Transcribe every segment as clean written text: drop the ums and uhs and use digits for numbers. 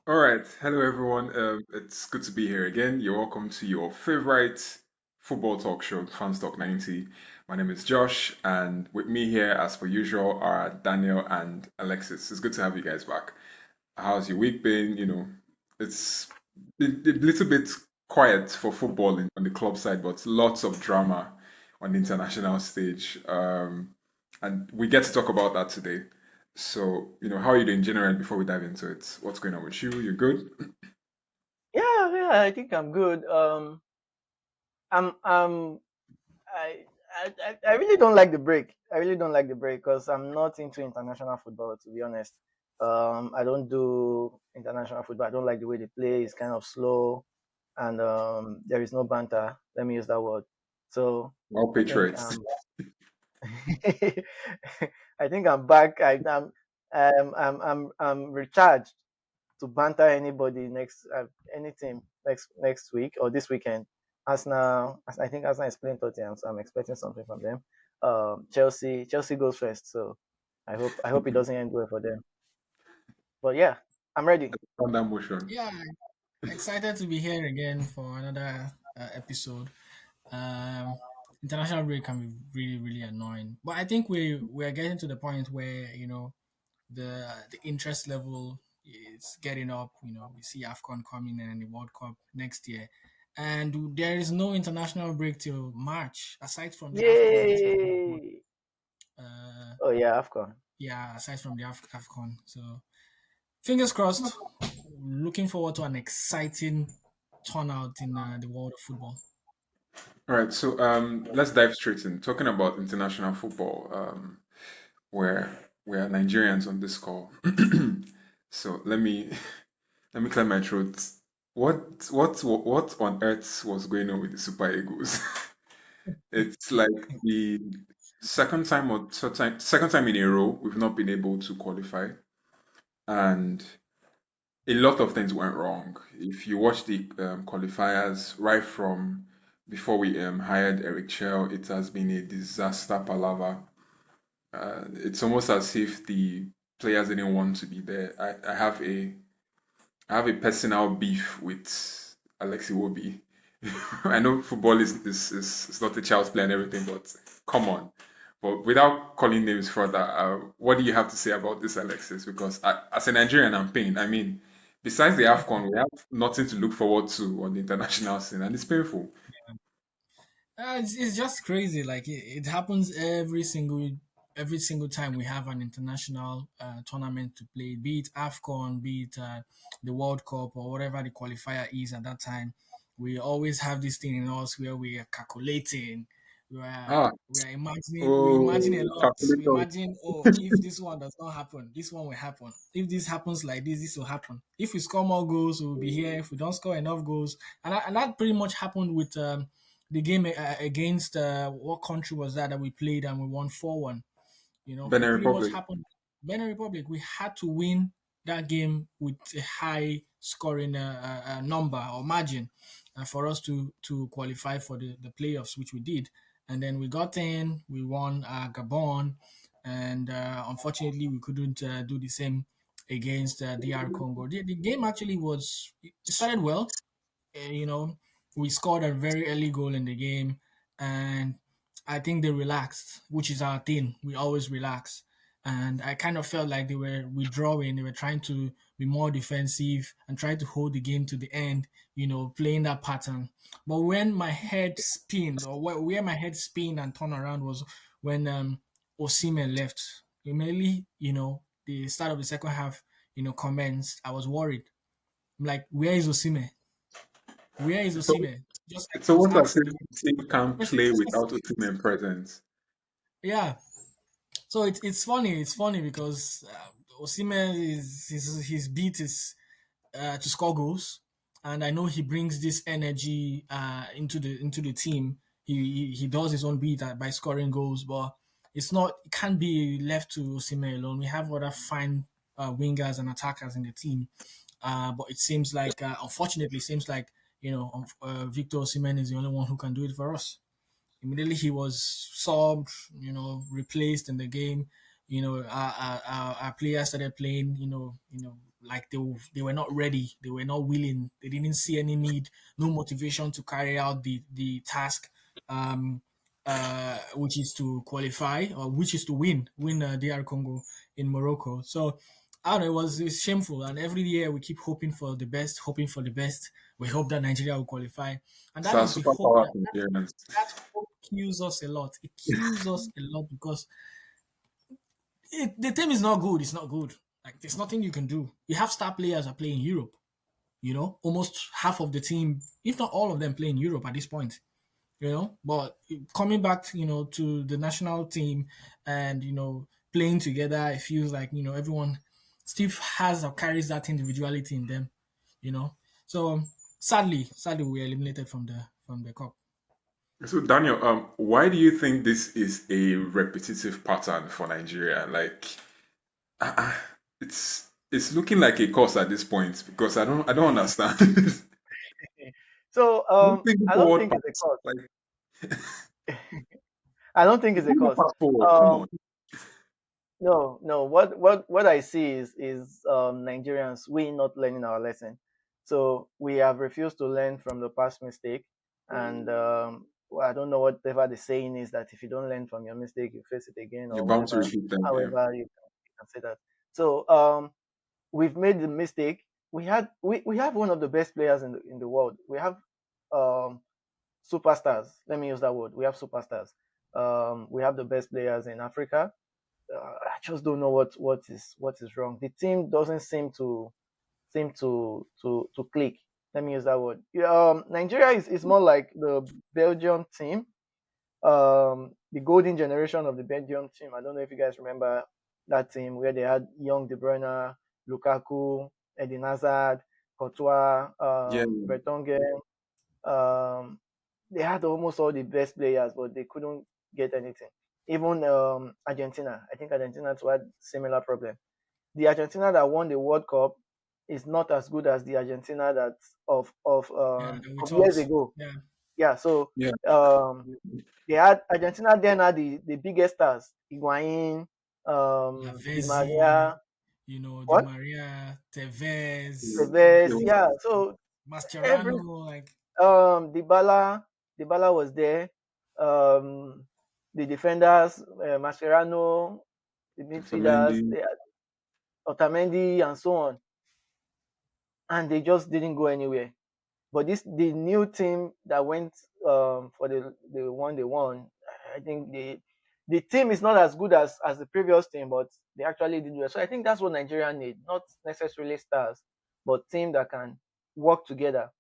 All right. Hello, everyone. It's good to be here again. You're welcome to your favorite football talk show, Fans Talk 90. My name is Josh, and with me here, as per usual, are Daniel and Alexis. It's good to have you guys back. How's your week been? It's a little bit quiet for football on the club side, but lots of drama on the international stage. And we get to talk about that today. So, how are you doing generally before we dive into it? What's going on with you? You good? Yeah, I think I'm good. I'm I really don't like the break. I really don't like the break because I'm not into international football, to be honest. I don't do international football. I don't like the way they play. It's kind of slow, and there is no banter. Let me use that word. So All I think Patriots. I think I'm back. I'm recharged to banter anybody next any team next week or this weekend. Arsenal, I think Arsenal is playing Tottenham, so I'm expecting something from them. Chelsea goes first, so I hope it doesn't end well for them. But yeah, I'm ready. Under motion. Yeah, excited to be here again for another episode. Um, International break can be really, really annoying, but I think we're getting to the point where the interest level is getting up. We see AFCON coming and the World Cup next year, and there is no international break till March aside from the AFCON. Yay! Uh, Oh yeah, AFCON. yeah, aside from the AFCON. So fingers crossed. Looking forward to an exciting turnout in the world of football. All right, so let's dive straight in. Talking about international football, where we are Nigerians on this call. So let me clear my throat. What on earth was going on with the Super Eagles? It's like the second time in a row we've not been able to qualify, and a lot of things went wrong. If you watch the qualifiers right from before we hired Eric Chell, it has been a disaster palaver. It's almost as if the players didn't want to be there. I have a personal beef with Alexi Wobi. I know football is not a child's play and everything, but come on. But without calling names further, what do you have to say about this, Alexis? Because as a Nigerian, I'm pained. I mean, besides the AFCON, we have nothing to look forward to on the international scene, and it's painful. It's just crazy. Like it happens every single time we have an international tournament to play, be it AFCON, be it the World Cup or whatever the qualifier is at that time. We always have this thing in us where we are calculating. We are Ah, we are imagining. We imagine a oh, lot. We calculator. imagine, oh, if this one does not happen, this one will happen. If this happens like this will happen. If we score more goals, we'll be here. If we don't score enough goals, and that pretty much happened with the game against what country was that we played and we won 4-1. Benin It pretty much Republic. happened. Benin Republic, we had to win that game with a high scoring number or margin for us to qualify for the playoffs, which we did. And then we got in, we won Gabon, and unfortunately we couldn't do the same against DR Congo. The game actually it started well. We scored a very early goal in the game, and I think they relaxed, which is our thing. We always relax. And I kind of felt like they were withdrawing. They were trying to be more defensive and try to hold the game to the end, playing that pattern. But when my head spinned, or where my head spinned and turned around was when Osimhen left. Immediately, the start of the second half, commenced. I was worried. I'm like, where is Osimhen? Where is So Osimhen? Just like it's I was almost as if asking, the team can't play without a team in presence. yeah. So it's funny. It's funny because Osimhen is his beat is to score goals, and I know he brings this energy into the team. He does his own beat by scoring goals, but it can't be left to Osimhen alone. We have other fine wingers and attackers in the team, but it seems like unfortunately, it seems like Victor Osimhen is the only one who can do it for us. Immediately he was subbed, replaced in the game. Our players started playing, like they were not ready, they were not willing, they didn't see any need, no motivation to carry out the task, um, which is to qualify or which is to win DR Congo in Morocco. So I don't know, it's shameful, and every year we keep hoping for the best, hoping for the best. We hope that Nigeria will qualify, and It's that our is the hope superpower that from parents. that hope kills us a lot. It kills us a lot because the team is not good. It's not good. Like there's nothing you can do. You have star players that play in Europe. Almost half of the team, if not all of them, play in Europe at this point. But coming back, to the national team and playing together, it feels like everyone still has or carries that individuality in them. You know, so sadly, we are eliminated from the cup. So Daniel, why do you think this is a repetitive pattern for Nigeria? Like, uh, it's looking like a course at this point because I don't understand. So Don't think I don't forward think it's a pass. cause. Like, I don't think it's a bring the cause. pass forward. Come Um, on. no, no. What I see is Nigerians we not learning our lesson. So we have refused to learn from the past mistake, and well, I don't know whatever the saying is that if you don't learn from your mistake, you face it again You're or bound to whatever. repeat them. Yeah. However, you can say that. So we've made the mistake. We have one of the best players in the world. We have um superstars. Let me use that word. We have superstars. We have the best players in Africa. I just don't know what is wrong. The team doesn't seem to click. Let me use that word. Yeah, Nigeria is more like the Belgium team, the golden generation of the Belgium team. I don't know if you guys remember that team where they had young De Bruyne, Lukaku, Eden Hazard, Courtois, Yeah. Vertonghen. Um, they had almost all the best players, but they couldn't get anything. Even Argentina, I think Argentina too had similar problem. The Argentina that won the World Cup is not as good as the Argentina that of Yeah, um, we of years talked. ago. Yeah, Yeah, so Yeah. um, they had Argentina then had the biggest stars, Higuain, Di Lavezzi, Maria, Di what, Maria, Tevez, Tevez. Yeah, so every Mascherano, like Dybala, Dybala was there. Um, the defenders, Mascherano, the midfielders, Otamendi. Otamendi, and so on, and they just didn't go anywhere. But the new team that went for the one they won. I think the team is not as good as the previous team, but they actually did well. So I think that's what Nigeria need, not necessarily stars, but team that can work together.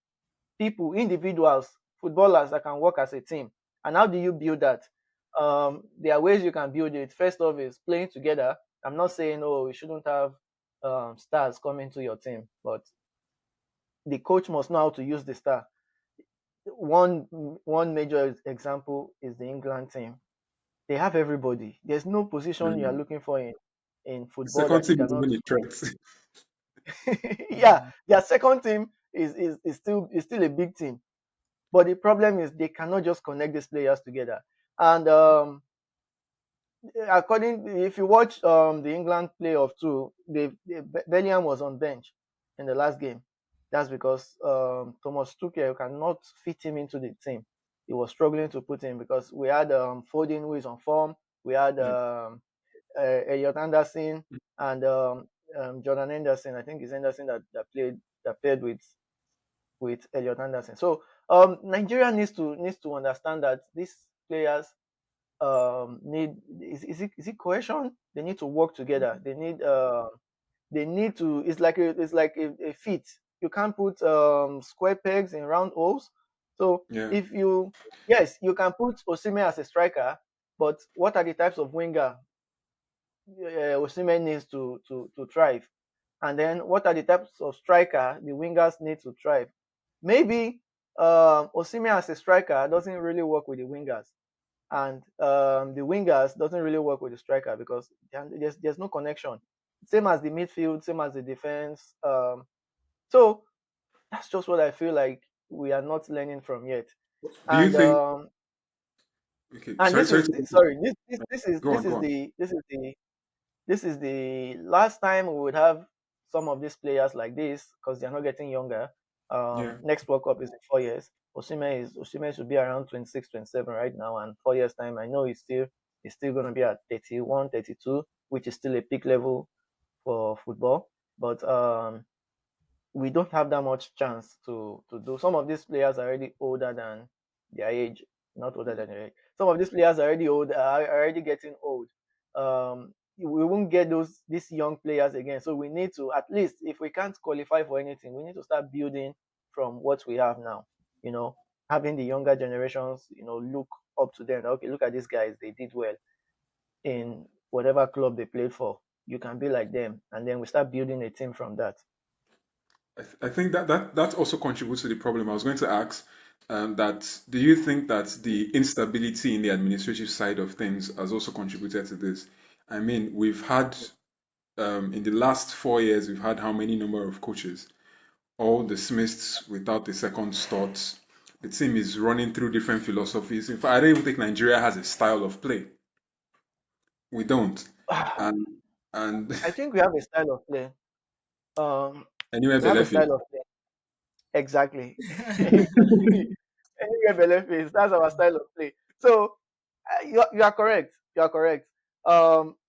People, individuals, footballers that can work as a team. And how do you build that? There are ways you can build it. First off is playing together. I'm not saying you shouldn't have stars coming to your team, but the coach must know how to use the star. One major example is the England team. They have everybody. There's no position you are Mm. looking for in The football second that you team is cannot. even a threat. Yeah, yeah, their second team is still a big team. But the problem is they cannot just connect these players together. And according if you watch the England playoff too, Bellingham was on bench in the last game. That's because Thomas Tuchel cannot fit him into the team. He was struggling to put him because we had Foden who is on form. We had Yeah. Elliot Anderson and Jordan Henderson. I think it's Henderson that played with Elliot Anderson. So Nigeria needs to understand that these players need is it cohesion. They need to work together. They need to it's like a fit. You can't put square pegs in round holes. So Yeah. if you yes, you can put Osimhen as a striker, but what are the types of winger Osimhen needs to thrive? And then what are the types of striker the wingers need to thrive? Maybe Osimhen as a striker doesn't really work with the wingers, and the wingers doesn't really work with the striker because there's no connection. Same as the midfield, same as the defense. So that's just what I feel like we are not learning from yet. Do you And think? Okay. Sorry. this Sorry. is sorry, this Go this on. is Go on. the this is the last time we would have some of these players like this because they're not getting younger. Yeah. Next World Cup is in 4 years. Osimhen should be around 26, 27 right now, and 4 years time, I know he's still going to be at 31, 32, which is still a peak level for football. But we don't have that much chance to do. Some of these players are already older than their age, not older than their age. Some of these players are already old, are already getting old. We won't get these young players again. So we need to, at least if we can't qualify for anything, we need to start building from what we have now. You know, having the younger generations, look up to them. Okay, look at these guys; they did well in whatever club they played for. You can be like them, and then we start building a team from that. I think that also contributes to the problem. I was going to ask that do you think that the instability in the administrative side of things has also contributed to this? I mean, we've had in the last 4 years, we've had how many number of coaches? All dismissed without a second thought. The team is running through different philosophies. In fact, I don't even think Nigeria has a style of play. We don't. And and I think we have a style of play. Um, anywhere we have a Belefi. style of play. Exactly. Exactly. Anywhere Bele is, that's our style of play. So you are correct. You are correct.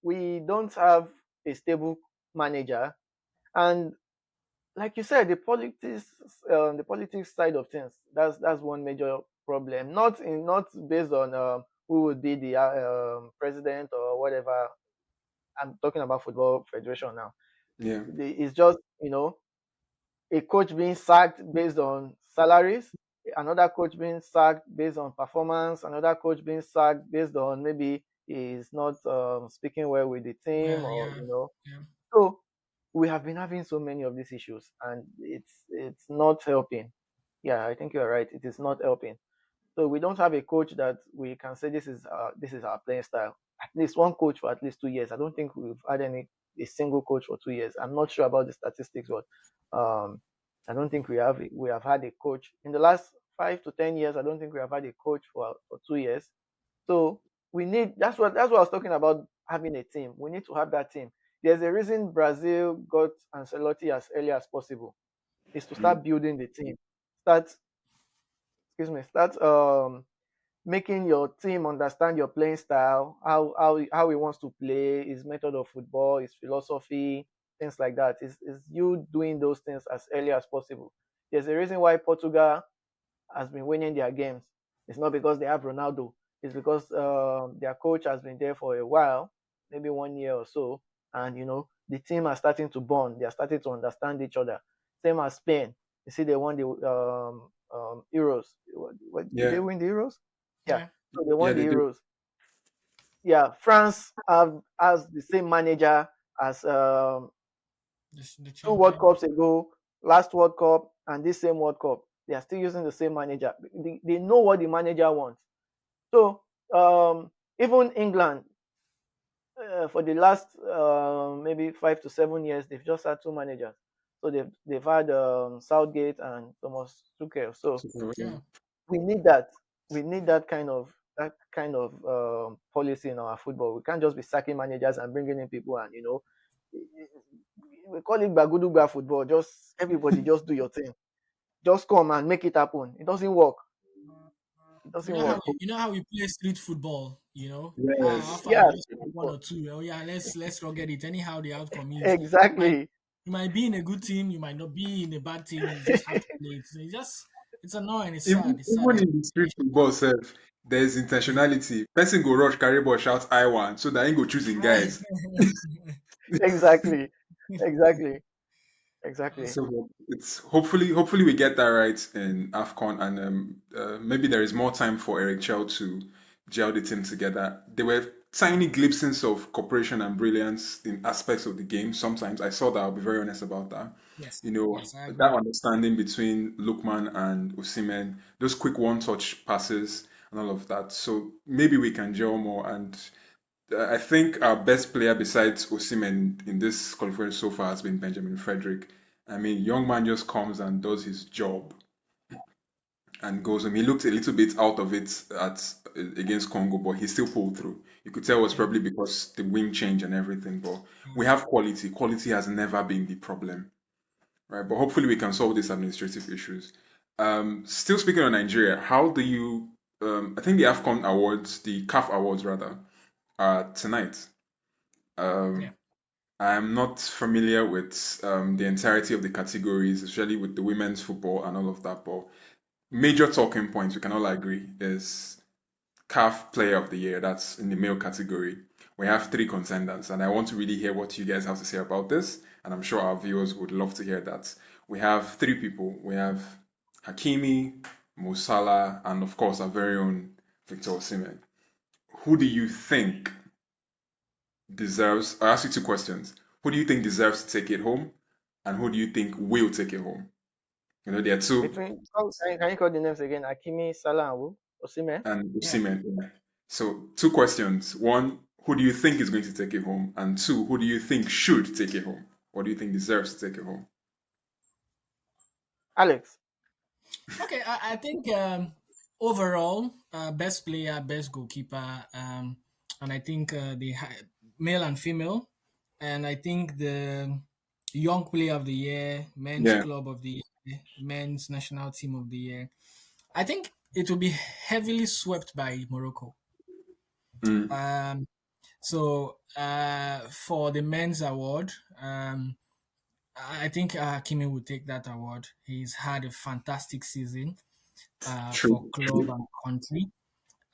We don't have a stable manager, and like you said, the politics side of things. That's one major problem. Not based on who would be the president or whatever. I'm talking about football federation now. Yeah. It's just a coach being sacked based on salaries, another coach being sacked based on performance, another coach being sacked based on maybe he's not speaking well with the team, Well, or yeah, yeah. So we have been having so many of these issues, and it's not helping. Yeah, I think you're right. It is not helping. So we don't have a coach that we can say this is our playing style. At least one coach for at least 2 years. I don't think we've had a single coach for 2 years. I'm not sure about the statistics, but um, I don't think we have had a coach in the last 5 to 10 years. I don't think we have had a coach for 2 years. So we need that's what I was talking about, having a team. We need to have that team. There's a reason Brazil got Ancelotti as early as possible. Is to Mm. start building the team. Start start making your team understand your playing style, how he wants to play, his method of football, his philosophy, things like that. Is you doing those things as early as possible. There's a reason why Portugal has been winning their games. It's not because they have Ronaldo. It's because their coach has been there for a while, maybe 1 year or so, and the team are starting to bond. They are starting to understand each other. Same as Spain. You see, they won the Euros. Did they Yeah. win the Euros? Yeah. Yeah, So they Yeah, won the they do. Euros. Yeah. France has the same manager as the two World champion. Cups ago, last World Cup, and this same World Cup. They are still using the same manager. They know what the manager wants. So even England, for the last maybe 5 to 7 years, they've just had two managers. So they've had Southgate and Thomas Tuchel. So So, yeah. Yeah, we need that. We need that kind of policy in our football. We can't just be sacking managers and bringing in people, and we call it baguduga football. Just everybody, just do your thing. Just come and make it happen. It doesn't work. It you doesn't know Yeah. how work. you know how we play street football. How Yes. far I Yeah, just scored one or two. Oh yeah, let's forget it. Anyhow, the outcome is might exactly. you might be in a good team, you might not be in a bad team. You just have to play it. So it's annoying. It's sad. Even It's sad. even It's in the street football self, there's intentionality. Person go rush, carry ball, shout I want, so that ain't go choosing guys. Exactly. Exactly. Exactly. So it's hopefully we get that right in AFCON, and maybe there is more time for Eric Chell to gel the team together. There were tiny glimpses of cooperation and brilliance in aspects of the game. Sometimes I saw that. I'll be very honest about that. yes, You know, yes, I that agree. understanding between Lookman and Osimhen, those quick one-touch passes and all of that. So maybe we can gel more. And I think our best player besides Osimhen in this conference so far has been Benjamin Frederick. I mean, young man just comes and does his job. and goes home. He looked a little bit out of it at against Congo, but he still pulled through. You could tell it was Yeah. probably because the wing change and everything. But we Mm. have quality. Quality has never been the problem, right? But hopefully we can solve these administrative issues. Still speaking on Nigeria, how do you? I think the AFCON awards, the CAF awards rather, are tonight. Yeah. Um, I'm not familiar with the entirety of the categories, especially with the women's football and all of that. But major talking points we can all agree is CAF Player of the Year. That's in the male category. We have three contenders, and I want to really hear what you guys have to say about this. And I'm sure our viewers would love to hear that. We have three people. We have Hakimi, Mo Salah, and of course our very own Victor Osimhen. Who do you think deserves? I ask you two questions. Who do you think deserves to take it home, and who do you think will take it home? You know, there are two, Between, can you call the names again? Akimi, Salah, and who? Osimhen? and Yeah. Osimhen. Yeah. So two questions. One, who do you think is going to take it home? And two, who do you think should take it home? What do you think deserves to take it home? Alex. Okay, I think overall, best player, best goalkeeper, and I think male and female, and I think the young player of the year, men's Yeah. club of the year, men's national team of the year. I think it will be heavily swept by Morocco. Mm, So for the men's award, I think Kimi will take that award. He's had a fantastic season for true. club and country.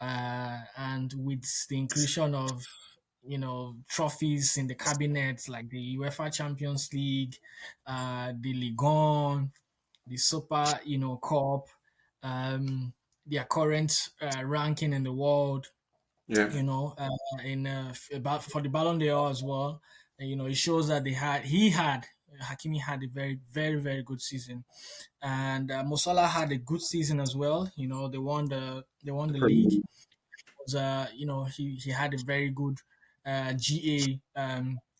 And with the inclusion of trophies in the cabinet like the UEFA Champions League, the Ligue, the Super Cup, um, their current ranking in the world, Yeah. in about for the Ballon d'Or as well. It shows that Hakimi had a very, very, very good season, and Musala had a good season as well. They won the league. Premier. He had a very good GA,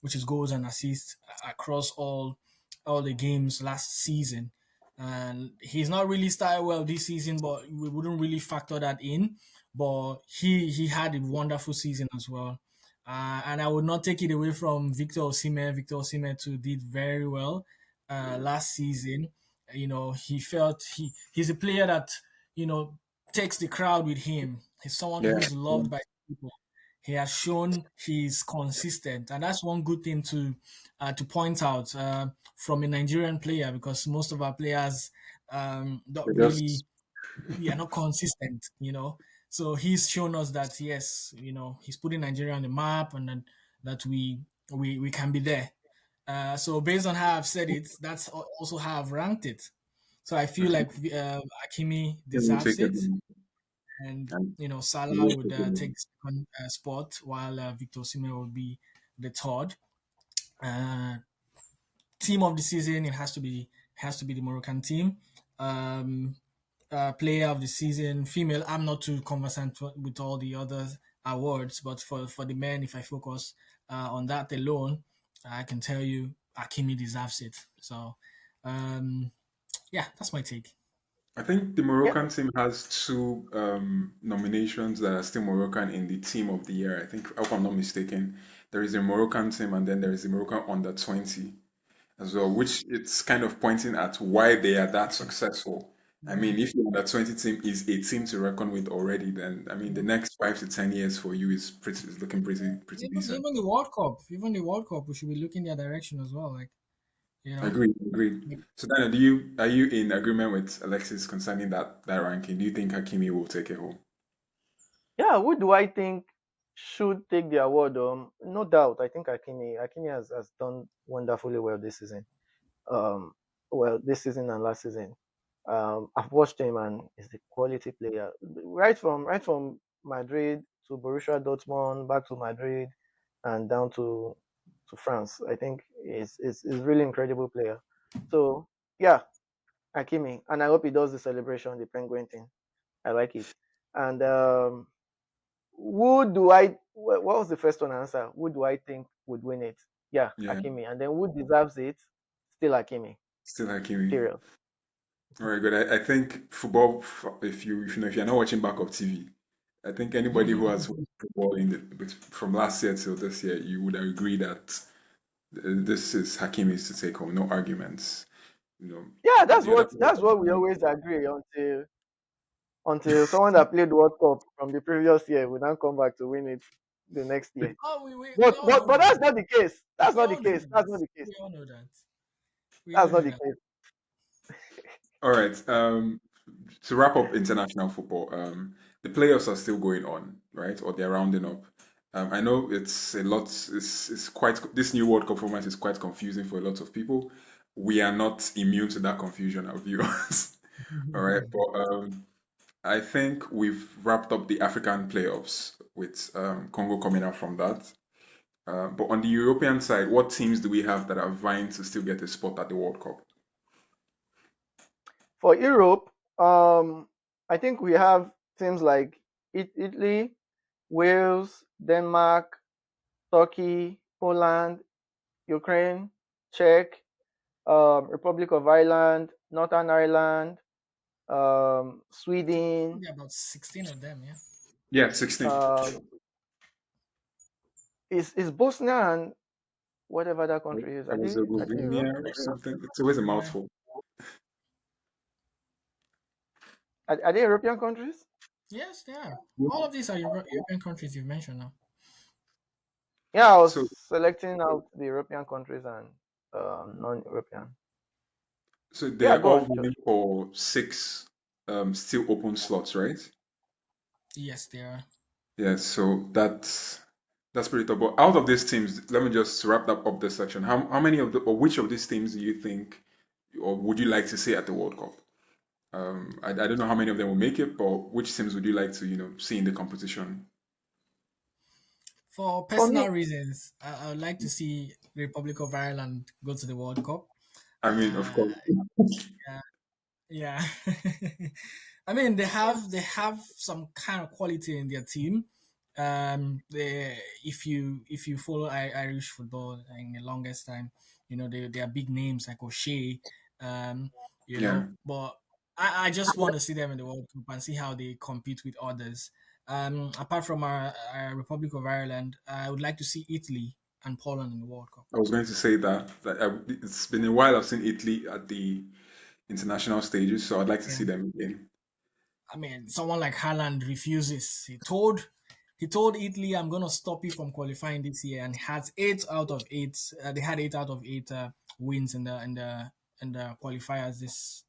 which is goals and assists across all the games last season. And he's not really started well this season, but we wouldn't really factor that in. But he had a wonderful season as well. And I would not take it away from Victor Osimhen. Victor Osimhen too did very well last season. He's a player that takes the crowd with him. He's someone Yeah. who's loved by people. He has shown he's consistent, and that's one good thing to point out from a Nigerian player, because most of our players They don't just really are not consistent. So he's shown us that yes, he's putting Nigeria on the map, and then that we can be there. So based on how I've said it, that's also how I've ranked it. So I feel like Akimi will deserves take it it, home. and And he Salah will would take it take home. the second spot, while Victor Osimhen would be the third. Uh, Team of the season, it has to be the Moroccan team. Um, Player of the season, female. I'm not too conversant with all the other awards, but for the men, if I focus on that alone, I can tell you Akimi deserves it. So, um, yeah, that's my take. I think the Yeah, Moroccan team has two nominations that are still Moroccan in the team of the year. I think, if I'm not mistaken, there is a Moroccan team and then there is a Moroccan under 20 as well, which it's kind of pointing at why they are that successful. I mean, if the under 20 team is a team to reckon with already, then I mean the next 5 to 10 years for you is looking pretty Even decent. even the World Cup, we should be looking their direction as well. Like you know, Agreed, agreed. So Daniel, are you in agreement with Alexis concerning that ranking? Do you think Hakimi will take it home? yeah. Who do I think should take the award? No doubt. I think Akimi has done wonderfully well this season. Um, well, this season and last season. I've watched him and he's a quality player. Right from Madrid to Borussia Dortmund, back to Madrid, and down to France. I think is really incredible player. So yeah, Hakimi, and I hope he does the celebration, the penguin thing. I like it. And who do I? What was the first one to answer? Who do I think would win it? Yeah, Yeah, Hakimi. And then who deserves it? Still Hakimi. still Hakimi. Period. Very good. I think football, if you're not watching backup TV, I think anybody who has watched football from last year till this year, you would agree that this is Hakimi's to take home. No arguments. You know, Yeah, the other that's players, what we always agree until someone that played World Cup from the previous year will now come back to win it the next year. Oh, we But all but know but that. that's not the case. That's We not the all know case. that. That's not the case. We all know that. We all That's not know the that. case. all right. To wrap up international football, the playoffs are still going on, right? Or they're rounding up. I know it's a lot. It's quite this new World Cup format is quite confusing for a lot of people. We are not immune to that confusion, our viewers. All right, but I think we've wrapped up the African playoffs with Congo coming out from that. But on the European side, what teams do we have that are vying to still get a spot at the World Cup? For Europe, I think we have teams like Italy, Wales, Denmark, Turkey, Poland, Ukraine, Czech, Republic of Ireland, Northern Ireland, Sweden, Probably about 16 of them, yeah. Yeah, 16. um, is Bosnia and whatever that country is. Are they Herzegovina Europe? or something. It's always a Yeah. mouthful. Are they European countries? Yes, they are. All of these are European countries you've mentioned now. Yeah, I was So, selecting out the European countries and non-European. so Yeah, they're go all on, vying Josh. for six still open slots, right? Yes, they are. Yeah, so that's pretty tough. But out of these teams, let me just wrap that up this section. How many of the or which of these teams do you think or would you like to see at the World Cup? I don't know how many of them will make it, but which teams would you like to, see in the competition? For For me, personal reasons, I would like to see the Republic of Ireland go to the World Cup. I mean, of Uh, course. yeah, yeah. I mean, they have some kind of quality in their team. If you follow Irish football in the longest time, they are big names like O'Shea. Um, Yeah. but I just want to see them in the World Cup and see how they compete with others. Apart from our Republic of Ireland, I would like to see Italy and Poland in the World Cup. I was going to say that it's been a while I've seen Italy at the international stages, so I'd like to see them again. I mean, someone like Haaland refuses. He told Italy, "I'm gonna stop you from qualifying this year," and he has 8 out of 8. They had 8 out of 8 wins in the qualifiers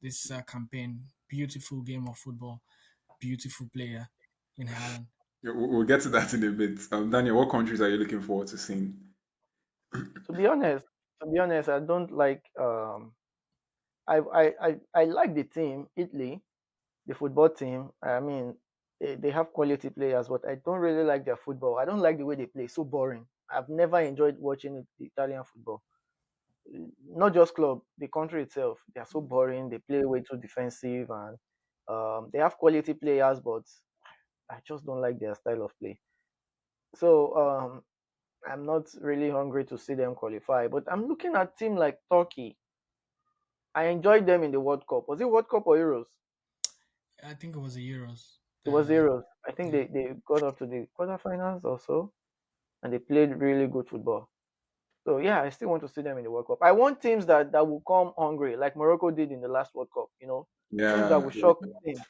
this campaign. Beautiful game of football, beautiful player in Haaland. Yeah, we'll get to that in a bit. Daniel, what countries are you looking forward to seeing? to be honest, I don't like. I like the team, Italy, the football team. I mean, they have quality players, but I don't really like their football. I don't like the way they play. So boring. I've never enjoyed watching the Italian football. Not just club, the country itself. They are so boring. They play way too defensive, and they have quality players, but I just don't like their style of play. So I'm not really hungry to see them qualify. But I'm looking at team like Turkey. I enjoyed them in the World Cup. Was it World Cup or Euros? I think it was the Euros. It was Euros. I think Yeah. they got up to the quarterfinals or so, and they played really good football. So yeah, I still want to see them in the World Cup. I want teams that will come hungry, like Morocco did in the last World Cup. Teams that Yeah, will shock teams.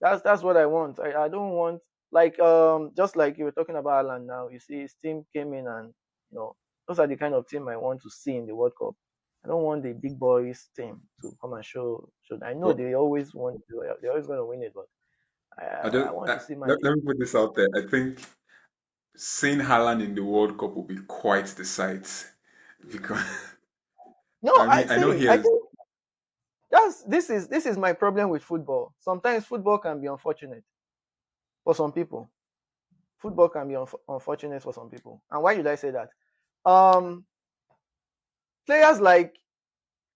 That's what I want. I don't want like just like you were talking about Alan now. You see, his team came in and those are the kind of team I want to see in the World Cup. I don't want the big boys team to come and show. I know but they always want to. They're always going to win it, but I want to see my let team. me put this out there. I think seeing Haaland in the World Cup will be quite the sight because No, I I mean I know see. he I has. think this is my problem with football. Sometimes football can be unfortunate for some people. Football can be unfortunate for some people. And why did I say that? Um, Players like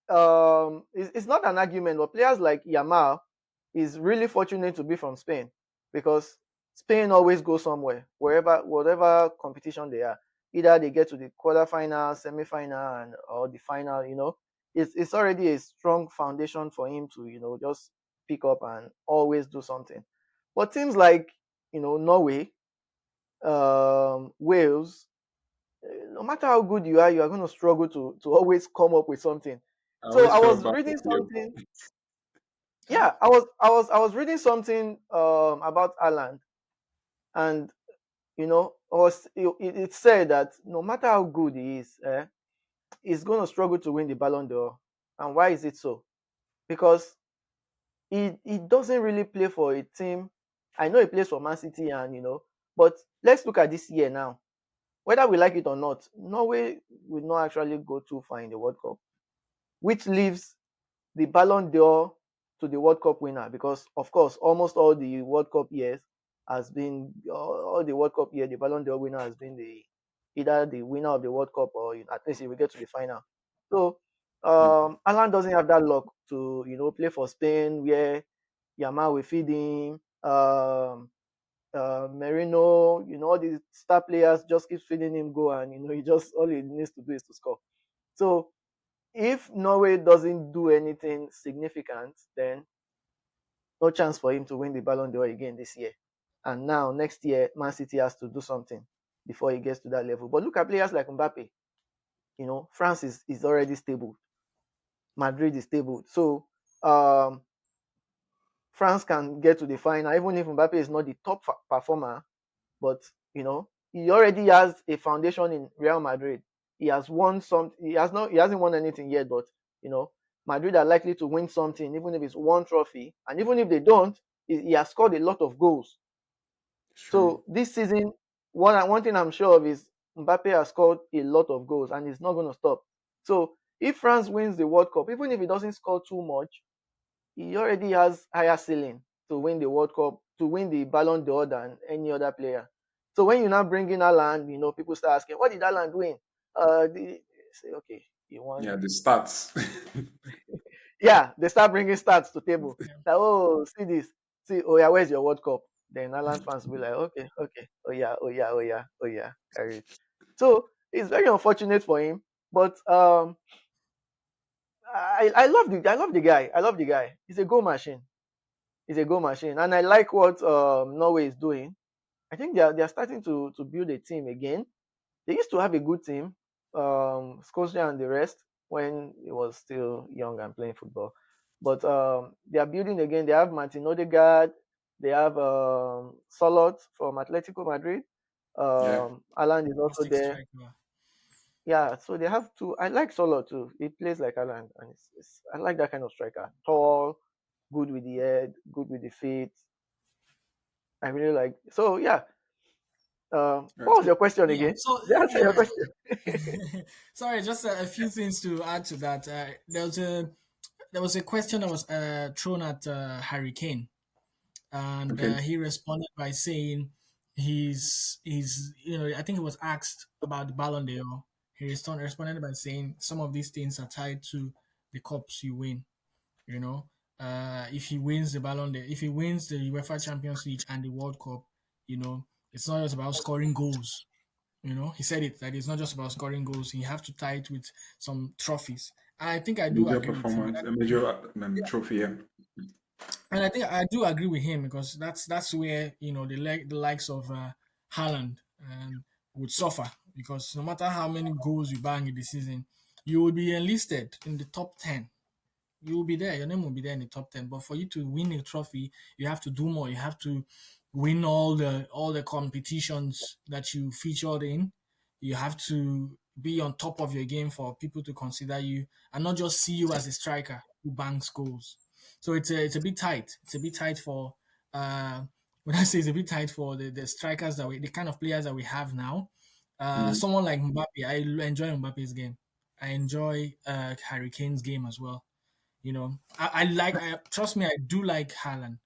it's not an argument, but players like Yamal is really fortunate to be from Spain because Spain always goes somewhere, wherever, whatever competition they are. Either they get to the quarterfinal, semi-final, or the final. it's already a strong foundation for him to just pick up and always do something. But teams like Norway, Wales, no matter how good you are going to struggle to always come up with something. I So always I felt was bad reading for you. something. Huh? Yeah, I was reading something about Alan, and it said that no matter how good he is, he's going to struggle to win the Ballon d'Or. And why is it so? Because he doesn't really play for a team. I know he plays for Man City, and but let's look at this year now. Whether we like it or not, Norway will not actually go too far in the World Cup, which leaves the Ballon d'Or to the World Cup winner, because of course almost all the World Cup years has been all the World Cup year the Ballon d'Or winner has been the either the winner of the World Cup, or at least he will get to the final. So Yep. Alan doesn't have that luck to play for Spain, where Yamal will feed him. Merino, all these star players just keep feeding him go, and he just all he needs to do is to score. So if Norway doesn't do anything significant, then no chance for him to win the Ballon d'Or again this year. And now next year, Man City has to do something before he gets to that level. But look at players like Mbappe. France is already stable. Madrid is stable. So um, France can get to the final, even if Mbappe is not the top performer. But he already has a foundation in Real Madrid. He has won some. He hasn't won anything yet, but you know, Madrid are likely to win something, even if it's one trophy. And even if they don't, he has scored a lot of goals. Sure. So this season, one thing I'm sure of is Mbappe has scored a lot of goals, and he's not going to stop. So if France wins the World Cup, even if he doesn't score too much, he already has higher ceiling to win the World Cup, to win the Ballon d'Or than any other player. So when you now bring in Haaland, people start asking, what did Haaland win? Say, okay, he Yeah, won. the stats. Yeah, they start bringing stats to table. Yeah. Like, oh, see this. See, oh yeah, where's your World Cup? Then Haaland fans will be like, okay, okay, oh yeah, oh yeah, oh yeah, oh yeah, carry it. So it's very unfortunate for him, but I love the guy. I love the guy. He's a goal machine. He's a goal machine, and I like what Norway is doing. I think they are starting to build a team again. They used to have a good team, Scotia and the rest, when he was still young and playing football. But they are building again. They have Martin Odegaard. They have Solot from Atletico Madrid. Yeah. Alan is also Fantastic there. striker. Yeah, so they have two. I like Solot too. He plays like Alan, and I like that kind of striker. Tall, good with the head, good with the feet. I really like. So yeah. What was Okay. your question Yeah. again? So Did I answer your yeah. question? Sorry, just a few things to add to that. There was a question that was thrown at Harry Kane, and Okay. he responded by saying he's I think he was asked about the Ballon d'Or. He responded by saying some of these things are tied to the cups you win. You know, if he wins the Ballon d'Or, if he wins the UEFA Champions League and the World Cup, it's not just about scoring goals. He said it that it's not just about scoring goals. You have to tie it with some trophies. And I think I do Major agree with him. performance, a major trophy. Yeah. And I think I do agree with him because that's where the likes of Haaland would suffer because no matter how many goals you bang in the season, you will be enlisted in the top 10. You will be there. Your name will be there in the top 10. But for you to win a trophy, you have to do more. You have to win all the competitions that you featured in. You have to be on top of your game for people to consider you and not just see you as a striker who bangs goals. So it's a bit tight. It's a bit tight for when I say it's a bit tight for the strikers the kind of players that we have now. Mm. Someone like Mbappe, I enjoy Mbappe's game. I enjoy Harry Kane's game as well. I trust me, I do like Haaland.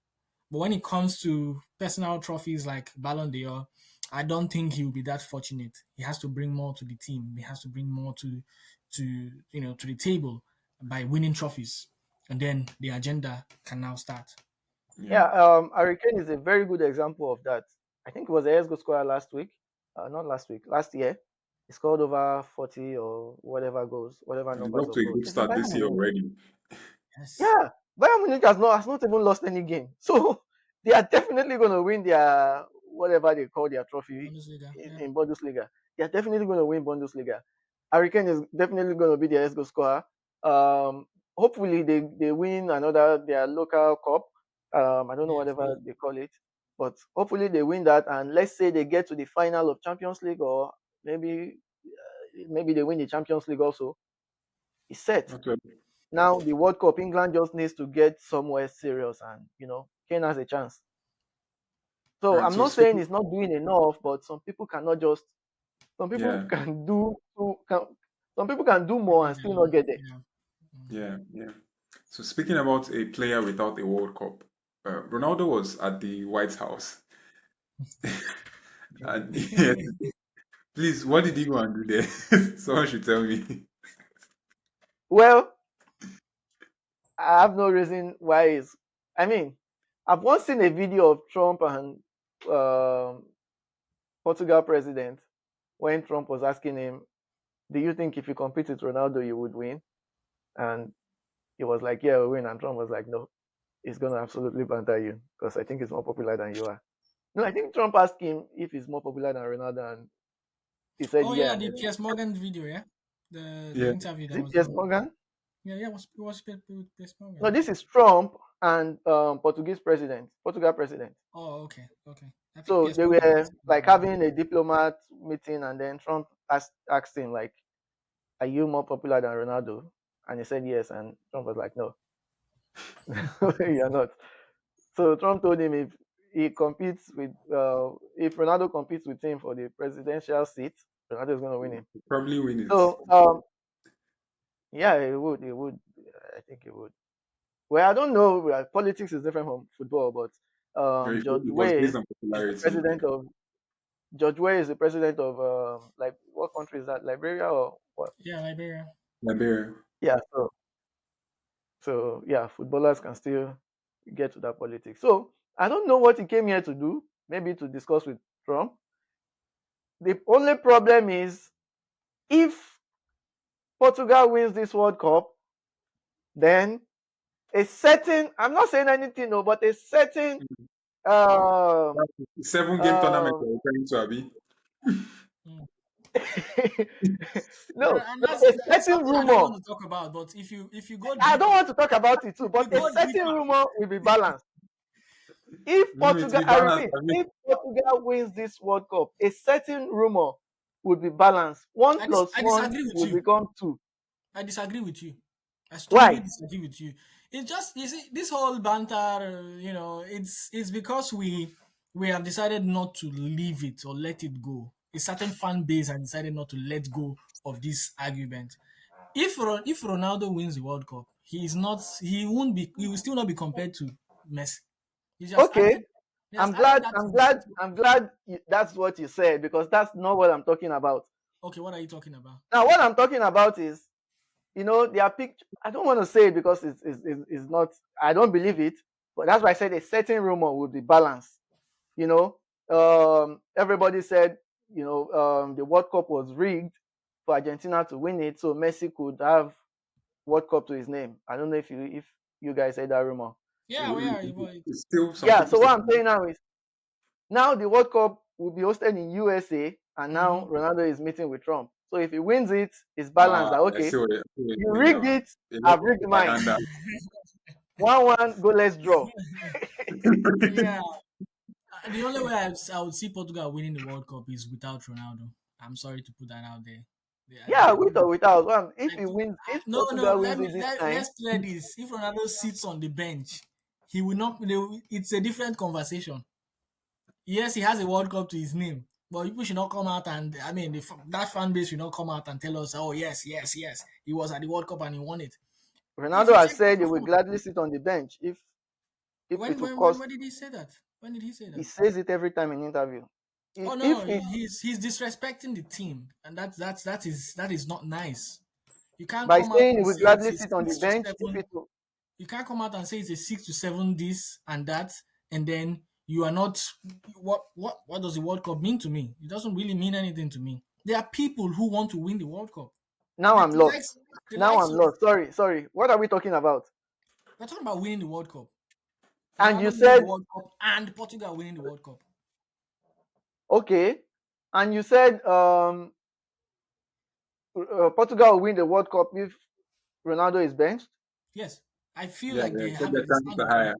But when it comes to personal trophies like Ballon d'Or, I don't think he will be that fortunate. He has to bring more to the team. He has to bring more to the table by winning trophies, and then the agenda can now start. Yeah. Yeah, Harry Kane is a very good example of that. I think it was a S goal scorer last week. Not last week, last year. He scored over 40 or whatever goals, whatever And he's numbers off to of a goals. good It's in start Bayern this year Munich. already. Yes. Yeah, Bayern Munich has not even lost any game. So they are definitely going to win their whatever they call their trophy Bundesliga. Yeah. in Bundesliga. They are definitely going to win Bundesliga. Harry Kane is definitely going to be their goal scorer. Um, Hopefully they win another their local cup. I don't know whatever DFB. they call it, but hopefully they win that. And let's say they get to the final of Champions League, or maybe they win the Champions League also. It's set. Okay. Now the World Cup, England just needs to get somewhere serious, and Kane has a chance. All So right. I'm So not saying speaking, it's not doing enough, but some people cannot just. Some people yeah, can do. Some people can do more Maybe and still not the get there. yeah. yeah, yeah. So speaking about a player without a World Cup, Ronaldo was at the White House, and yeah, please, what did he go and do there? Someone should tell me. Well, I have no reason why it's. I mean, I've once seen a video of Trump and um, Portugal president when Trump was asking him, "Do you think if you compete with Ronaldo, you would win?" And he was like, "Yeah, we'll win." And Trump was like, "No, he's gonna absolutely banter you because I think he's more popular than you are." No, I think Trump asked him if he's more popular than Ronaldo, and he said, Oh "Yeah." yeah, And the then, Piers Morgan video, yeah. The Yeah, interview is that it was Piers done. Morgan? Yeah, yeah, it was with Piers No, Morgan. this is Trump and Portugal president. Oh, okay, okay. I think So Piers they Morgan were asked him like about it. having a diplomat meeting, and then Trump asked him like, "Are you more popular than Ronaldo?" And he said yes, and Trump was like, "No, you're not." So Trump told him if Ronaldo competes with him for the presidential seat, Ronaldo is going to win him. probably win it. So yeah, he would. He would. I think he would. Well, I don't know. Politics is different from football, but Very sure George it was Weah based on is the popularity. president of George Weah is the president of like what country is that? Liberia or what? Yeah, Liberia. Liberia. Yeah. So yeah, footballers can still get to that politics. So I don't know what he came here to do. Maybe to discuss with Trump. The only problem is if Portugal wins this World Cup, then a certain I'm not saying anything, no, but a certain um That's 7 game tournament um you're referring to, Abi. Mm. no, And no, that's a it's certain something I don't rumor. want to talk about. But if you go I don't deeper, want to talk about it too, if you but a go certain deeper, rumor will be balanced. If No, it will Portugal, be I balanced, repeat, Abi. if Portugal wins this World Cup, a certain rumor would be balanced. One plus I one disagree with will you. become two. I disagree with you. I strongly Why? disagree with you. It's just you see this whole banter. It's because we have decided not to leave it or let it go. A certain fan base has decided not to let go of this argument. If Ronaldo wins the World Cup, he is not. He won't be. He will still not be compared to Messi. He just Okay. added. He has I'm added glad. that to I'm his. glad. I'm glad that's what you said because that's not what I'm talking about. Okay, what are you talking about? Now, what I'm talking about is, their picture. I don't want to say it because it's not. I don't believe it, but that's why I said a certain rumor would be balanced. You know, everybody said, the World Cup was rigged for Argentina to win it, so Messi could have World Cup to his name. I don't know if you guys said that rumor. Yeah, we are. Well, It's still some Yeah. people So still. what I'm saying now is now the World Cup will be hosted in USA, and now mhm. Ronaldo is meeting with Trump. So if he wins it, it's balanced. That I okay, see what you're you saying rigged now. it, A lot I've of rigged mine. propaganda. 1-1, go let's draw. Yeah. The only way I would see Portugal winning the World Cup is without Ronaldo. I'm sorry to put that out there. Yeah, with or without. If Like, he wins, if no, no. Portugal wins it this time, Let's clear this. If Ronaldo sits on the bench, he will not. It's a different conversation. Yes, he has a World Cup to his name, but people should not come out and that fan base should not come out and tell us, oh yes, yes, yes, he was at the World Cup and he won it. If Ronaldo you has check the said he will performance, gladly sit on the bench if it will cost. when did he say that? When did he say He that? says it every time in interview. Oh no, If it he's disrespecting the team, and that is not nice. You can't by come out saying he and will say gladly it's a sit on the six to bench, if seven. it will, You can't come out and say it's a 6 to 7 this and that, and then you are not. What does the World Cup mean to me? It doesn't really mean anything to me. There are people who want to win the World Cup. Now The, I'm the lost. likes, the Now likes I'm of lost. Sorry. What are we talking about? we're talking about winning the World Cup. And you Ronaldo winning the said, World Cup and Portugal winning the World Cup. okay. And you said Portugal will win the World Cup if Ronaldo is benched. Yes, I feel Yeah, like yeah. they So have the a chances stand are of higher.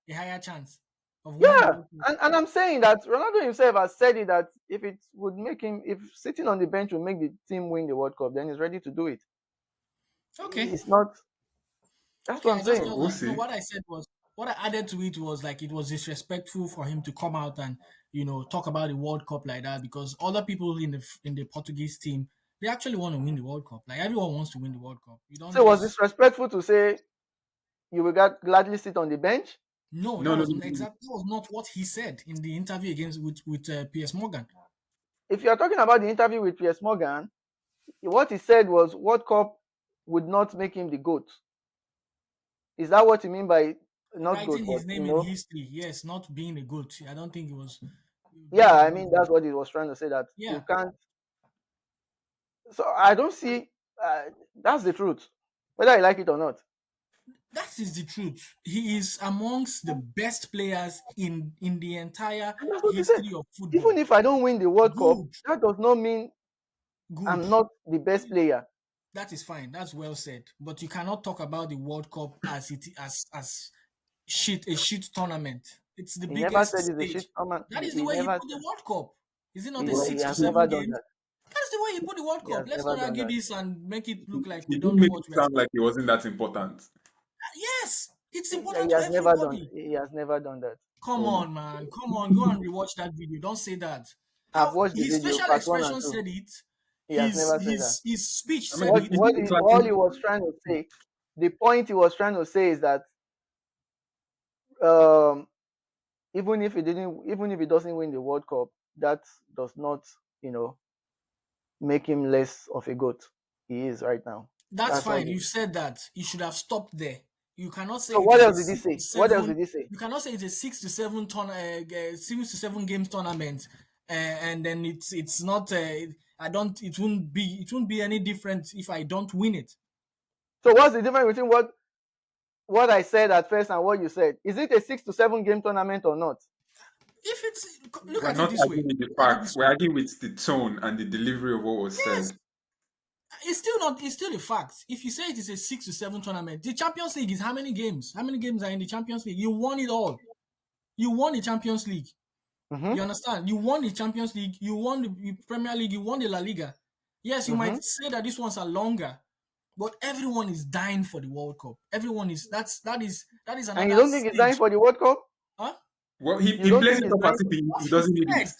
a higher chance of winning the Yeah. World Cup. And I'm saying that Ronaldo himself has said it that if it would make him, if sitting on the bench will make the team win the World Cup, then he's ready to do it. Okay. It's not. That's Okay, what I'm I just saying. thought We'll that no, see. what I said was what I added to it was like it was disrespectful for him to come out and talk about the World Cup like that because other people in the Portuguese team they actually want to win the World Cup. Like everyone wants to win the World Cup. You don't So was just disrespectful to say you will gladly sit on the bench? no. No, That no, was no, no. exactly that was not what he said in the interview against with Piers Morgan. If you are talking about the interview with Piers Morgan, what he said was World Cup would not make him the GOAT. Is that what you mean by not GOAT, Writing but his name in history, yes, not being a goat. I don't think it was yeah, being a I goat. mean that's what he was trying to say that you Yeah, can't. So I don't see. That's the truth, whether I like it or not. that is the truth. He is amongst the best players in the entire And that's what he said. history of Even football. if I don't win the World Cup, Good, that does not mean good. I'm not the best player. That is fine. That's well said. But you cannot talk about the World Cup as it as shit a shit tournament. It's the He never biggest said he's a stage. shit man. That is the He way he never put the said World Cup. Is it not a he, Well, he six to has seven never done games? that. That's the way he put the World He Cup. has Let's never not done argue that. this and make it look like we he don't did know make what it we are sound saying. like it wasn't that important. Yes, it's He important to has never done. everybody. He has never done that. Come So on, man. Come on. Go and rewatch that video. Don't say that. I've How watched the his video, facial part one and expression two. said it. He has His never said that. his his speech I mean, said What it. he did all he exactly. was trying to say, the point he was trying to say is that um, even if he doesn't win the World Cup, that does not, you know, make him less of a goat. He is right now. That's That's all. fine. You said that. You should have stopped there. You cannot say So it what is a else did he six to say? What else seven. did he say? You cannot say it's a 6 to 7 games tournament, and then it's not. I don't. It won't be any different if I don't win it. So what's the difference between what I said at first and what you said? Is it a 6 to 7 game tournament or not? If it's look We're at it not this way. arguing with the Look at it facts. this We're way. arguing with the tone and the delivery of what was Yes, said. it's still not. It's still a fact. If you say it is a 6 to 7 tournament, the Champions League is how many games? How many games are in the Champions League? You won it all. You won the Champions League. Mm-hmm. You understand? You won the Champions League. You won the Premier League. You won the La Liga. Yes, you Mm-hmm. might say that these ones are longer, but everyone is dying for the World Cup. Everyone is. That is And you another don't think he's dying stage. for the World Cup? Huh? Well, he, You he don't plays think it he's up dying as if for he What he doesn't need it. said.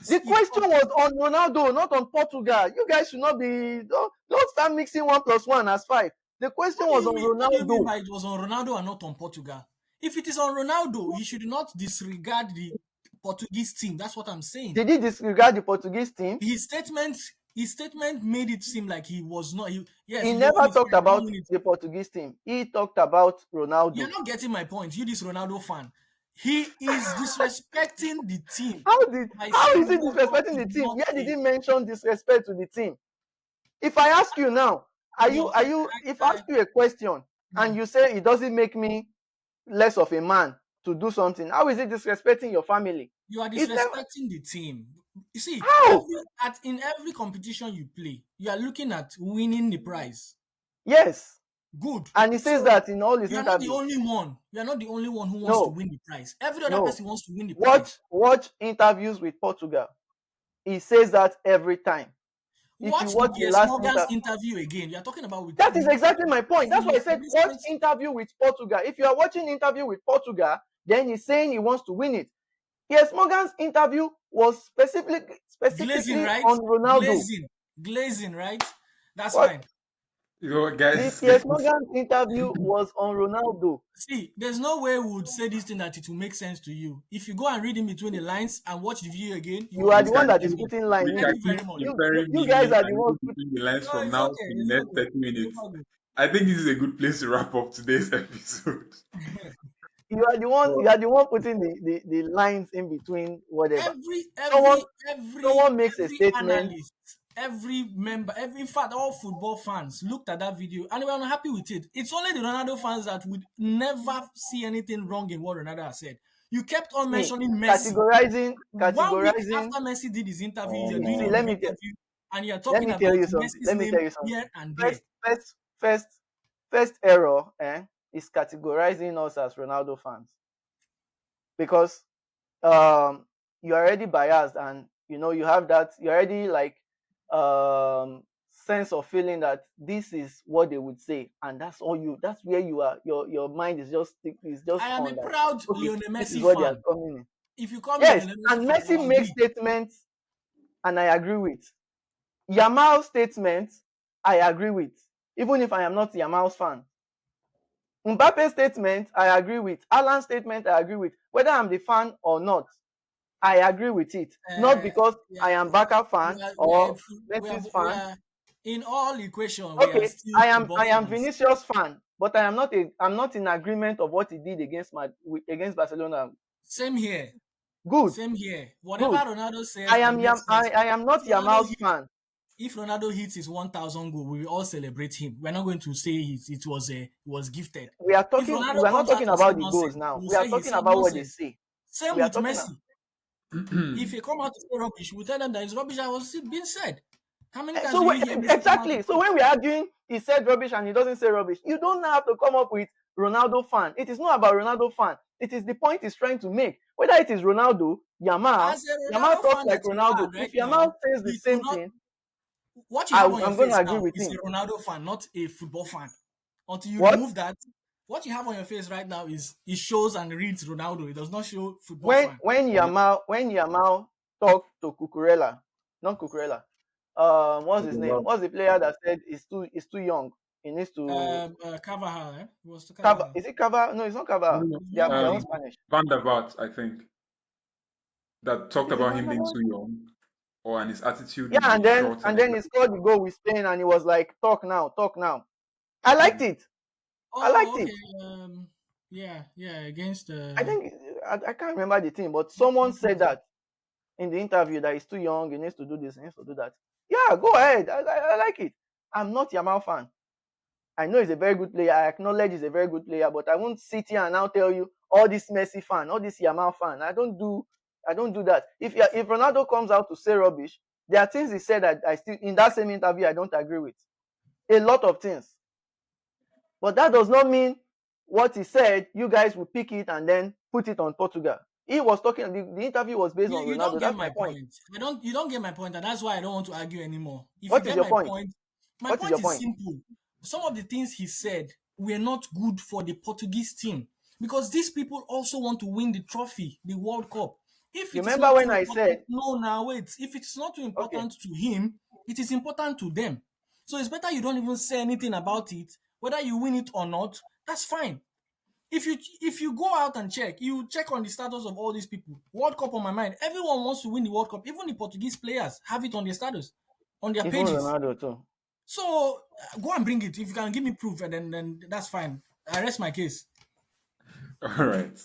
the He, question was on Ronaldo, not on Portugal. You guys should not be don't start mixing 1 plus 1 as 5. The question was on what do you mean Ronaldo. by it was on Ronaldo and not on Portugal? If it is on Ronaldo, he should not disregard the Portuguese team. That's what I'm saying. Did he disregard the Portuguese team? His statement made it seem like he was not. Yes, He if you win never it, talked fine. You don't about win it. the Portuguese team. He talked about You're Ronaldo. not getting my point. You, this Ronaldo fan, he is disrespecting the team by How is saying he World Cup disrespecting is the team? not Where did a. he mention disrespect to the team? If I ask you now, No, if I ask you a question and no. you say it doesn't make me less of a man to do something, how is it disrespecting your family? You are It never. disrespecting the team. You see, How? in every competition you play, you are looking at winning the prize. Yes. Good. And he says So that in all his you are not the interviews. only one. You are not the only one who wants to No, win the prize. Every other no. person wants to win the Watch prize. interviews with Portugal. He says that every time. If you Watch the watch the Piers last Morgan's interview again. You are talking about with that is exactly my point. That's why I his said watch recent. interview with Portugal. If you are watching interview with Portugal, then he's saying he wants to win it. Yes, Morgan's interview was Glazing, specifically right? on Ronaldo. Glazing, right? That's What fine. You know, the guys, Piers Morgan's interview was on Ronaldo. See, there's no way we would say this thing that it will make sense to you. If you go and read in between the lines and watch the video again, you You are we the understand one can that what I is keep mean. putting line. we Thank can you keep very much. referring You guys meaning are the and ones reading between the lines No, from it's now okay. to the It's next okay. 30 No minutes. problem. I think this is a good place to wrap up today's episode. You are the one. You are the one putting the lines in between whatever. every Someone every every someone makes a every statement. analyst, every member, every in fact all football fans looked at that video and they were unhappy with it. It's only the Ronaldo fans that would never see anything wrong in what Ronaldo has said. You kept on See, mentioning Messi. categorizing, 1 week categorizing. after Messi did his interview, you're doing See, your Omo. let own me tell, interview and you're let talking me tell about you something. Messi's Let me tell name you something. here and there. First, first error, is categorizing us as Ronaldo fans because you're already biased and you have that you're already like sense of feeling that this is what they would say and that's where you are your mind is just I am a on that. proud Okay, Lionel this is Messi what they are fan. coming in. If you call me a Yes, Lionel Messi and fan, Messi I'll makes agree. statements and I agree with. Yamal's statements I agree with, even if I am not Yamal's fan. Mbappe's statement I agree with. Alan's statement I agree with. Whether I'm the fan or not, I agree with it. Not Uh, because yeah, I am Barca we fan are, we are, or Messi's we fan. are in all equation. We are Okay, still I football am fans. Vinicius fan, but I'm not in agreement of what he did against Barcelona. Same here. Good, Same here. Whatever good. Ronaldo says that makes sense. I am If not Ronaldo Yamal's hit, fan. if Ronaldo hits his 1,000 goal, we will all celebrate him. We're not going to say it was gifted. If We Ronaldo are not comes out talking to say about the goals nonsense, now. we'll We are say he talking said about what they nonsense. say. Same We are with talking Messi. If he come out to say rubbish, we'll tell them that it's rubbish that was being said. How many times So do you hear Messi come out to exactly. So say? when we are arguing, he said rubbish and he doesn't say rubbish. You don't have to come up with Ronaldo fan. It is not about Ronaldo fan. It is the point he's trying to make. Whether it is Ronaldo, As a Yamal Ronaldo talks fan like that you are Ronaldo. If right Yamal now, says the it will same not. thing, What you have on your I'm going to face agree now with is him. a Ronaldo fan, not a football fan. Until you What? remove that, what you have on your face right now is it shows and reads Ronaldo. It does not show football fan. When Yamal talked to Cucurella, not Cucurella, what's his name? What's the player that said he's too young? He needs to Carvajal, eh? It was to Cava. Carvajal. Is it Cava? No, it's not Cava. It's They not are their own Um, Cavani. Spanish. Van der Vaart, I think, that talked Is it about Van him der being Vaart? too young, or and his attitude Yeah, would be short and and then he everything. scored the goal with Spain, and he was like, "Talk now, talk now." I liked Mm. it. I liked Oh, it. okay. Yeah, against I think I can't remember the team, but someone said that in the interview that he's too young. He needs to do this. He needs to do that. Yeah, go ahead. I like it. I'm not Yamal fan. I know he's a very good player. I acknowledge he's a very good player, but I won't sit here and now tell you all this Messi fan, all this Yamal fan. I don't do that. If Ronaldo comes out to say rubbish, there are things he said that I still in that same interview I don't agree with. A lot of things. But that does not mean what he said, you guys will pick it and then put it on Portugal. He was talking the interview was based on you don't Ronaldo. get That's my my point. point. You don't get my point, and that's why I don't want to argue anymore. If you What is get your my point? point, my What is point your is point? simple. Some of the things he said were not good for the Portuguese team because these people also want to win the trophy, the World Cup. If You it is remember not too when I important, said, no, now wait. If it's not too okay, important to him, it is important to them. So it's better you don't even say anything about it, whether you win it or not. That's fine. If you go out and check, you check on the status of all these people. World Cup on my mind. Everyone wants to win the World Cup. Even the Portuguese players have it on their status, on their even pages. Ronaldo too. So go and bring it. If you can give me proof, and then that's fine. I rest my case. All right.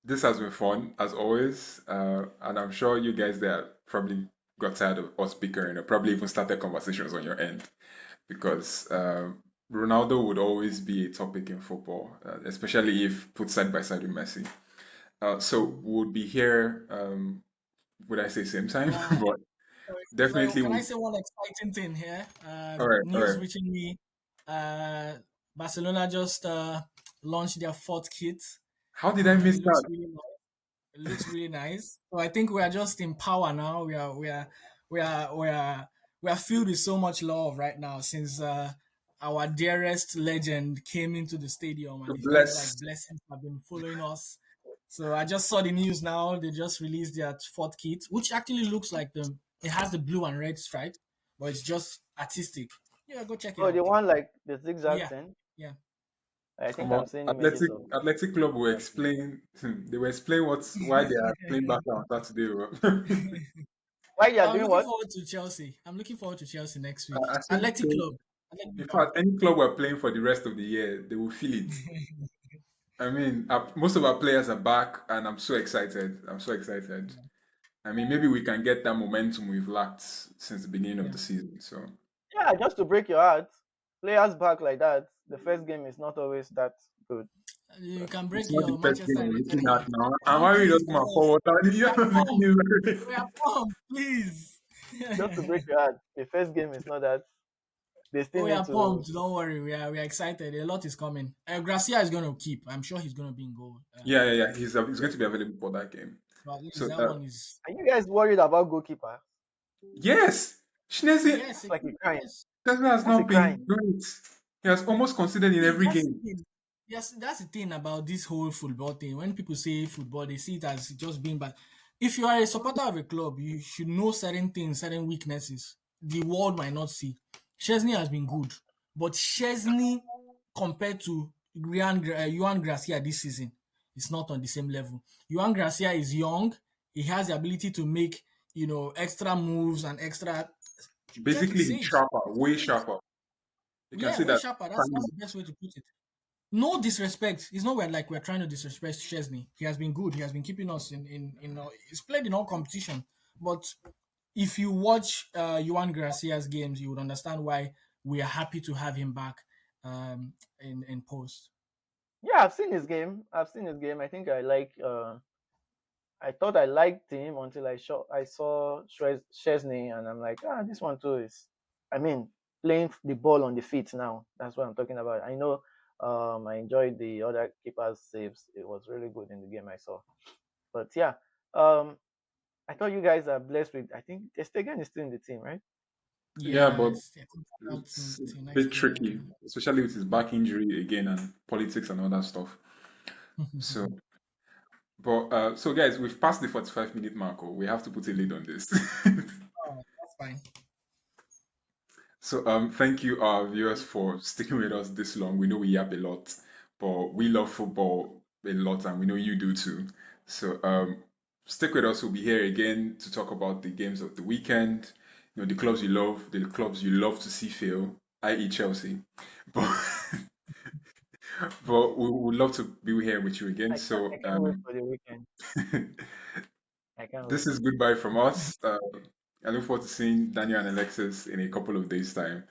This has been fun as always, and I'm sure you guys there probably got tired of us bickering, or probably even started conversations on your end because Ronaldo would always be a topic in football, especially if put side by side with Messi. So we'll be here. Would I say same time? Uh, But sorry, definitely. can I say one exciting thing here? All News right. reaching me. Uh, Barcelona just launched their fourth kit. How did I It miss looks that? really It looks really nice. So I think we are just in power now. We are filled with so much love right now since our dearest legend came into the stadium, and it feels like Bless. blessings have been following us. So I just saw the news now. They just released their fourth kit, which actually looks like it has the blue and red stripe, but it's just artistic. Yeah, go check it Oh, the out. one like the zigzag Yeah, thing. yeah. I think I'm Omo, seeing images Athletic of Athletic Club were that. explain they were explaining why they are playing back on Saturday. Bro. Why you are I'm doing looking what? forward to Chelsea. I'm looking forward to Chelsea next week. I think Athletic Club. Athletic in Club. fact any club we're playing for the rest of the year, they will feel it. I mean, most of our players are back, and I'm so excited. I'm so excited. I mean, maybe we can get that momentum we've lacked since the beginning of Yeah. the season. So, Yeah, just to break your heart, players back like that. The first game is not always that good. You So, can it's break not the your first Manchester game I'm United looking at heart. now. I'm Don't already tease looking my us. forward. We are You're looking pumped. at We are pumped, please. just to break your heart, the first game is not that. They still We need are to. pumped. Don't worry. We are excited. A lot is coming. Gracia is going to keep. I'm sure he's going to be in goal. Yeah, yeah, yeah. He's going to be available for that game. So at least So, that one is Are you guys worried about goalkeeper? yes, Shinezi yes, It's like a crime. has That's a not been crime. great. He has almost considered in see, every that's the game. thing. Yes, that's the thing about this whole football thing. When people say football, they see it as just being bad. If you are a supporter of a club, you should know certain things, certain weaknesses. The world might not see. Chesney has been good, but Chesney compared to Juan Gracia this season, it's not on the same level. Juan Gracia is young. He has the ability to make extra moves and extra. Check his Basically, he's saves. sharper, way sharper. You can Yeah, see way that. sharper. That's the best way to put it. No disrespect. It's not like we're trying to disrespect Chesney. He has been good. He has been keeping us he's played in all competition. But if you watch Juan Gracia's games, you would understand why we are happy to have him back in post. Yeah, I've seen his game. I've seen his game. I think I like. I thought I liked him until I saw Chesney, and I'm like, this one too is. I mean, playing the ball on the feet now. That's what I'm talking about. I know. I enjoyed the other keeper's saves. It was really good in the game I saw. But yeah, um, I thought you guys are blessed with. I think Stegen is still in the team, right? Yeah, but Yes, I think out it's a to bit next year. tricky, especially with his back injury again and politics and all that stuff. So, so guys, we've passed the 45-minute mark. Oh, we have to put a lid on this. Oh, that's fine. So, thank you, our viewers, for sticking with us this long. We know we yap a lot, but we love football a lot, and we know you do too. So, stick with us. We'll be here again to talk about the games of the weekend. The clubs you love, the clubs you love to see fail, i.e., Chelsea. But but we would love to be here with you again. I can't. So, I can't wait for the weekend. I can't this wait. is goodbye from us. I look forward to seeing Daniel and Alexis in a couple of days' time.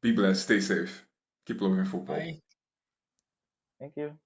Be blessed, stay safe, keep loving football. Bye. Thank you.